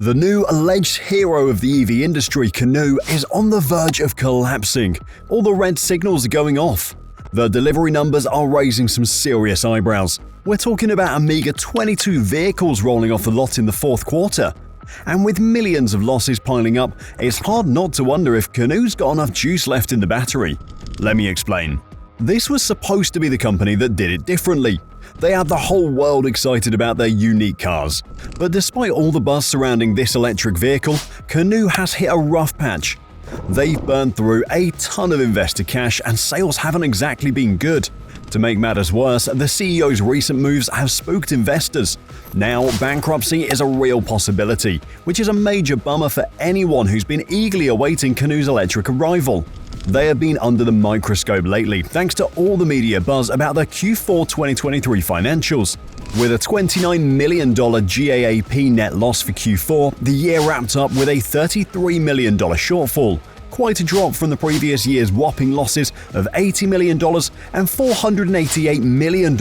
The new alleged hero of the EV industry, Canoo, is on the verge of collapsing. All the red signals are going off. The delivery numbers are raising some serious eyebrows. We're talking about a meager 22 vehicles rolling off the lot in the fourth quarter. And with millions of losses piling up, it's hard not to wonder if Canoo's got enough juice left in the battery. Let me explain. This was supposed to be the company that did it differently. They had the whole world excited about their unique cars. But despite all the buzz surrounding this electric vehicle, Canoo has hit a rough patch. They've burned through a ton of investor cash and sales haven't exactly been good. To make matters worse, the CEO's recent moves have spooked investors. Now, bankruptcy is a real possibility, which is a major bummer for anyone who's been eagerly awaiting Canoo's electric arrival. They have been under the microscope lately thanks to all the media buzz about their Q4 2023 financials. With a $29 million GAAP net loss for Q4, the year wrapped up with a $33 million shortfall. Quite a drop from the previous year's whopping losses of $80 million and $488 million.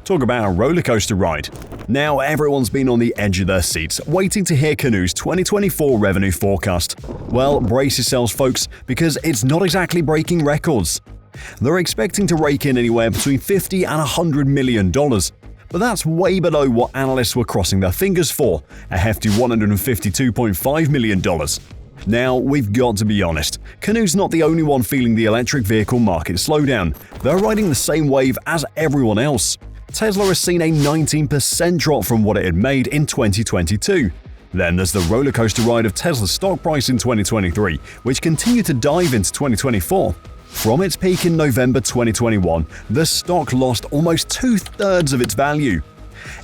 Talk about a rollercoaster ride. Now everyone's been on the edge of their seats, waiting to hear Canoo's 2024 revenue forecast. Well, brace yourselves folks, because it's not exactly breaking records. They're expecting to rake in anywhere between $50 and $100 million. But that's way below what analysts were crossing their fingers for, a hefty $152.5 million. Now, we've got to be honest, Canoo's not the only one feeling the electric vehicle market slowdown. They're riding the same wave as everyone else. Tesla has seen a 19% drop from what it had made in 2022. Then there's the rollercoaster ride of Tesla's stock price in 2023, which continued to dive into 2024. From its peak in November 2021, the stock lost almost two-thirds of its value.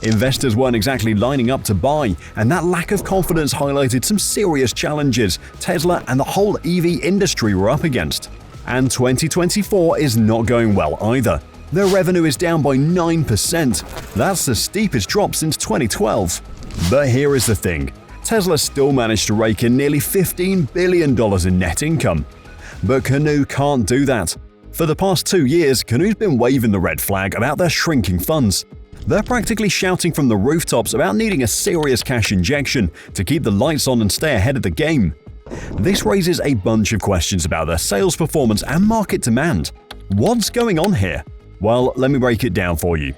Investors weren't exactly lining up to buy, and that lack of confidence highlighted some serious challenges Tesla and the whole EV industry were up against. And 2024 is not going well either. Their revenue is down by 9%. That's the steepest drop since 2012. But here is the thing. Tesla still managed to rake in nearly $15 billion in net income. But Canoo can't do that. For the past 2 years, Canoo's been waving the red flag about their shrinking funds. They're practically shouting from the rooftops about needing a serious cash injection to keep the lights on and stay ahead of the game. This raises a bunch of questions about their sales performance and market demand. What's going on here? Well, let me break it down for you.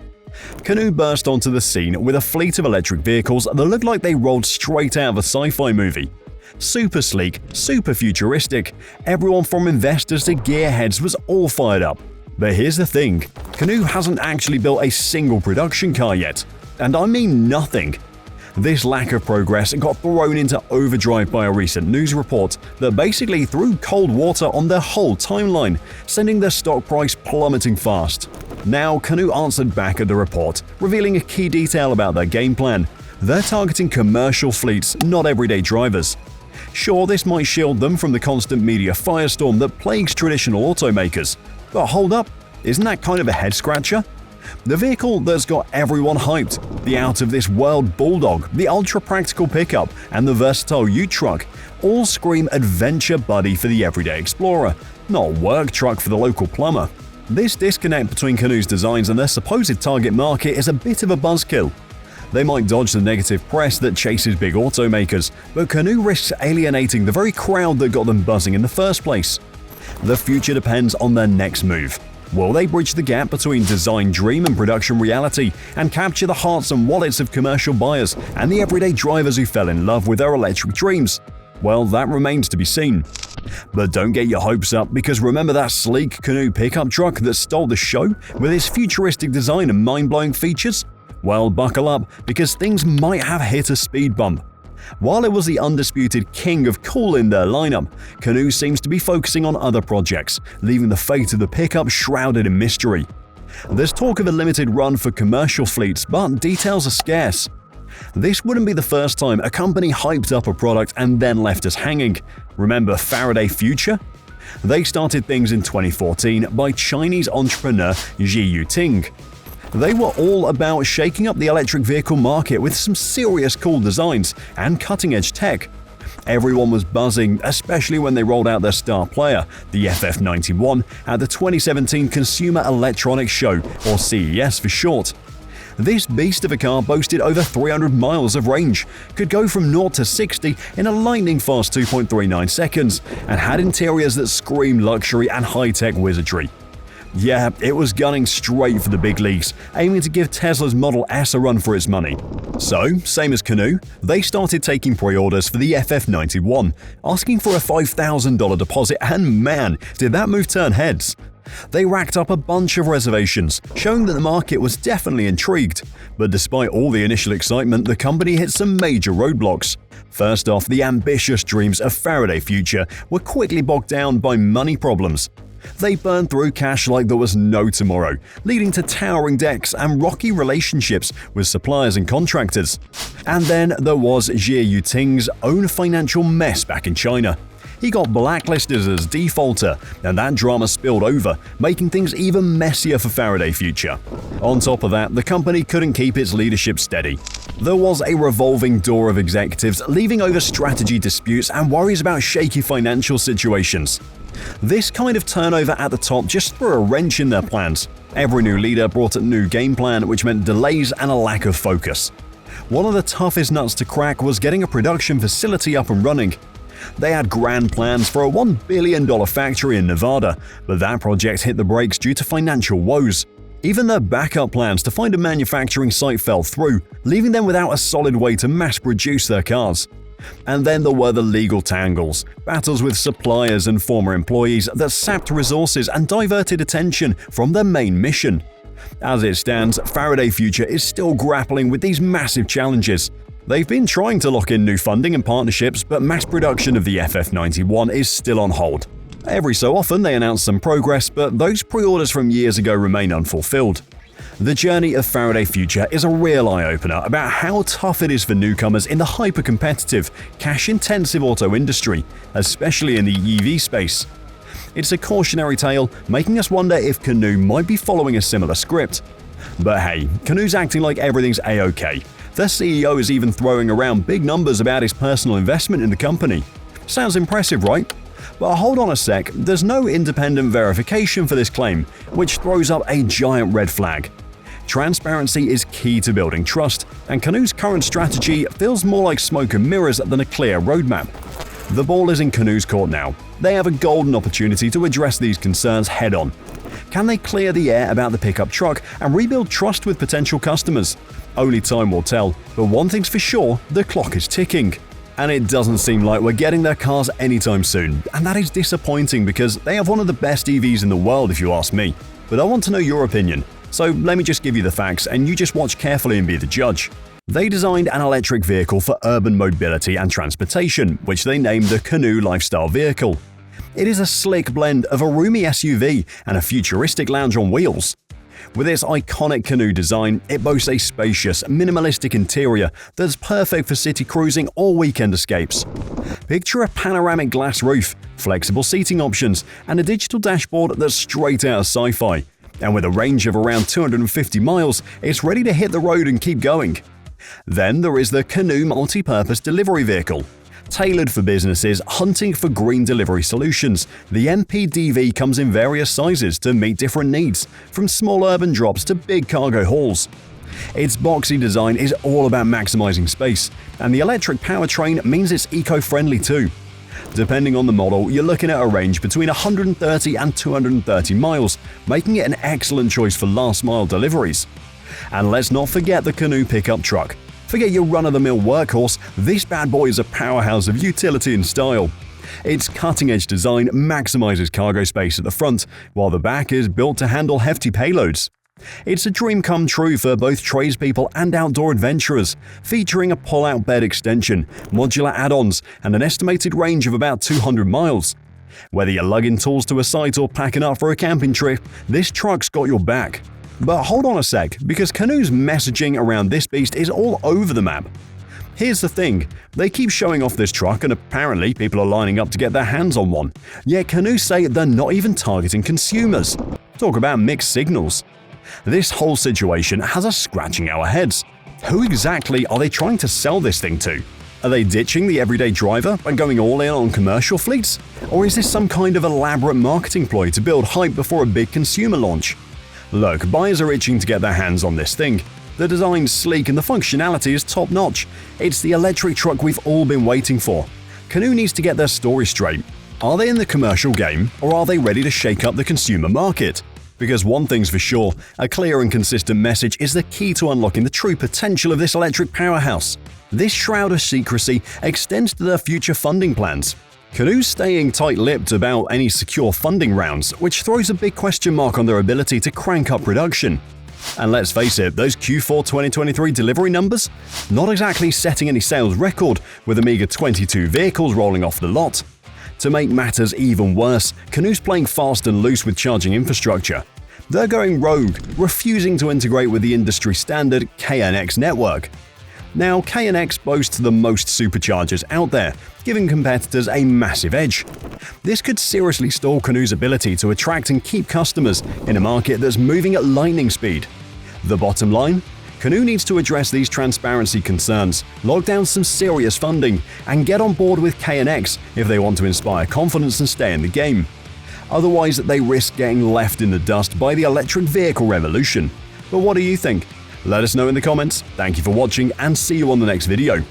Canoo burst onto the scene with a fleet of electric vehicles that looked like they rolled straight out of a sci-fi movie. Super sleek, super futuristic, everyone from investors to gearheads was all fired up. But here's the thing, Canoo hasn't actually built a single production car yet. And I mean nothing. This lack of progress got thrown into overdrive by a recent news report that basically threw cold water on their whole timeline, sending their stock price plummeting fast. Now, Canoo answered back at the report, revealing a key detail about their game plan. They're targeting commercial fleets, not everyday drivers. Sure, this might shield them from the constant media firestorm that plagues traditional automakers. But hold up, isn't that kind of a head-scratcher? The vehicle that's got everyone hyped, the out-of-this-world Bulldog, the ultra-practical pickup, and the versatile Ute truck, all scream adventure buddy for the everyday explorer, not work truck for the local plumber. This disconnect between Canoo's designs and their supposed target market is a bit of a buzzkill. They might dodge the negative press that chases big automakers, but Canoo risks alienating the very crowd that got them buzzing in the first place. The future depends on their next move. Will they bridge the gap between design dream and production reality and capture the hearts and wallets of commercial buyers and the everyday drivers who fell in love with their electric dreams? Well, that remains to be seen. But don't get your hopes up, because remember that sleek Canoo pickup truck that stole the show with its futuristic design and mind-blowing features? Well, buckle up, because things might have hit a speed bump. While it was the undisputed king of cool in their lineup, Canoo seems to be focusing on other projects, leaving the fate of the pickup shrouded in mystery. There's talk of a limited run for commercial fleets, but details are scarce. This wouldn't be the first time a company hyped up a product and then left us hanging. Remember Faraday Future? They started things in 2014 by Chinese entrepreneur Xi Yuting. They were all about shaking up the electric vehicle market with some serious cool designs and cutting-edge tech. Everyone was buzzing, especially when they rolled out their star player, the FF91, at the 2017 Consumer Electronics Show, or CES for short. This beast of a car boasted over 300 miles of range, could go from 0 to 60 in a lightning-fast 2.39 seconds, and had interiors that screamed luxury and high-tech wizardry. Yeah, it was gunning straight for the big leagues, aiming to give Tesla's Model S a run for its money. So, same as Canoo, they started taking pre-orders for the FF91, asking for a $5,000 deposit, and man, did that move turn heads. They racked up a bunch of reservations, showing that the market was definitely intrigued. But despite all the initial excitement, the company hit some major roadblocks. First off, the ambitious dreams of Faraday Future were quickly bogged down by money problems. They burned through cash like there was no tomorrow, leading to towering debts and rocky relationships with suppliers and contractors. And then there was Xie Yuting's own financial mess back in China. He got blacklisted as defaulter, and that drama spilled over, making things even messier for Faraday Future. On top of that, the company couldn't keep its leadership steady. There was a revolving door of executives leaving over strategy disputes and worries about shaky financial situations. This kind of turnover at the top just threw a wrench in their plans. Every new leader brought a new game plan, which meant delays and a lack of focus. One of the toughest nuts to crack was getting a production facility up and running. They had grand plans for a $1 billion factory in Nevada, but that project hit the brakes due to financial woes. Even their backup plans to find a manufacturing site fell through, leaving them without a solid way to mass-produce their cars. And then there were the legal tangles, battles with suppliers and former employees that sapped resources and diverted attention from their main mission. As it stands, Faraday Future is still grappling with these massive challenges. They've been trying to lock in new funding and partnerships, but mass production of the FF91 is still on hold. Every so often they announce some progress, but those pre-orders from years ago remain unfulfilled. The journey of Faraday Future is a real eye-opener about how tough it is for newcomers in the hyper-competitive, cash-intensive auto industry, especially in the EV space. It's a cautionary tale, making us wonder if Canoo might be following a similar script. But hey, Canoo's acting like everything's a-okay. Their CEO is even throwing around big numbers about his personal investment in the company. Sounds impressive, right? But hold on a sec, there's no independent verification for this claim, which throws up a giant red flag. Transparency is key to building trust, and Canoo's current strategy feels more like smoke and mirrors than a clear roadmap. The ball is in Canoo's court now. They have a golden opportunity to address these concerns head-on. Can they clear the air about the pickup truck and rebuild trust with potential customers? Only time will tell, but one thing's for sure, the clock is ticking. And it doesn't seem like we're getting their cars anytime soon, and that is disappointing because they have one of the best EVs in the world if you ask me. But I want to know your opinion, so let me just give you the facts and you just watch carefully and be the judge. They designed an electric vehicle for urban mobility and transportation, which they named the Canoo lifestyle vehicle. It is a slick blend of a roomy SUV and a futuristic lounge on wheels. With its iconic Canoo design, it boasts a spacious, minimalistic interior that's perfect for city cruising or weekend escapes. Picture a panoramic glass roof, flexible seating options, and a digital dashboard that's straight out of sci-fi. And with a range of around 250 miles, it's ready to hit the road and keep going. Then there is the Canoo multi-purpose delivery vehicle. Tailored for businesses hunting for green delivery solutions, the MPDV comes in various sizes to meet different needs, from small urban drops to big cargo hauls. Its boxy design is all about maximizing space, and the electric powertrain means it's eco-friendly too. Depending on the model, you're looking at a range between 130 and 230 miles, making it an excellent choice for last-mile deliveries. And let's not forget the Canoo pickup truck. Forget your run-of-the-mill workhorse, this bad boy is a powerhouse of utility and style. Its cutting-edge design maximizes cargo space at the front, while the back is built to handle hefty payloads. It's a dream come true for both tradespeople and outdoor adventurers, featuring a pull-out bed extension, modular add-ons, and an estimated range of about 200 miles. Whether you're lugging tools to a site or packing up for a camping trip, this truck's got your back. But hold on a sec, because Canoo's messaging around this beast is all over the map. Here's the thing, they keep showing off this truck and apparently people are lining up to get their hands on one. Yet Canoo say they're not even targeting consumers. Talk about mixed signals. This whole situation has us scratching our heads. Who exactly are they trying to sell this thing to? Are they ditching the everyday driver and going all in on commercial fleets? Or is this some kind of elaborate marketing ploy to build hype before a big consumer launch? Look, buyers are itching to get their hands on this thing. The design's sleek and the functionality is top-notch. It's the electric truck we've all been waiting for. Canoo needs to get their story straight. Are they in the commercial game, or are they ready to shake up the consumer market? Because one thing's for sure, a clear and consistent message is the key to unlocking the true potential of this electric powerhouse. This shroud of secrecy extends to their future funding plans. Canoo's staying tight-lipped about any secure funding rounds, which throws a big question mark on their ability to crank up production. And let's face it, those Q4 2023 delivery numbers? Not exactly setting any sales record, with a meager 22 vehicles rolling off the lot. To make matters even worse, Canoo's playing fast and loose with charging infrastructure. They're going rogue, refusing to integrate with the industry standard KNX network. Now, KNX boasts the most superchargers out there, giving competitors a massive edge. This could seriously stall Canoo's ability to attract and keep customers in a market that's moving at lightning speed. The bottom line? Canoo needs to address these transparency concerns, lock down some serious funding, and get on board with KNX if they want to inspire confidence and stay in the game. Otherwise, they risk getting left in the dust by the electric vehicle revolution. But what do you think? Let us know in the comments. Thank you for watching, and see you on the next video.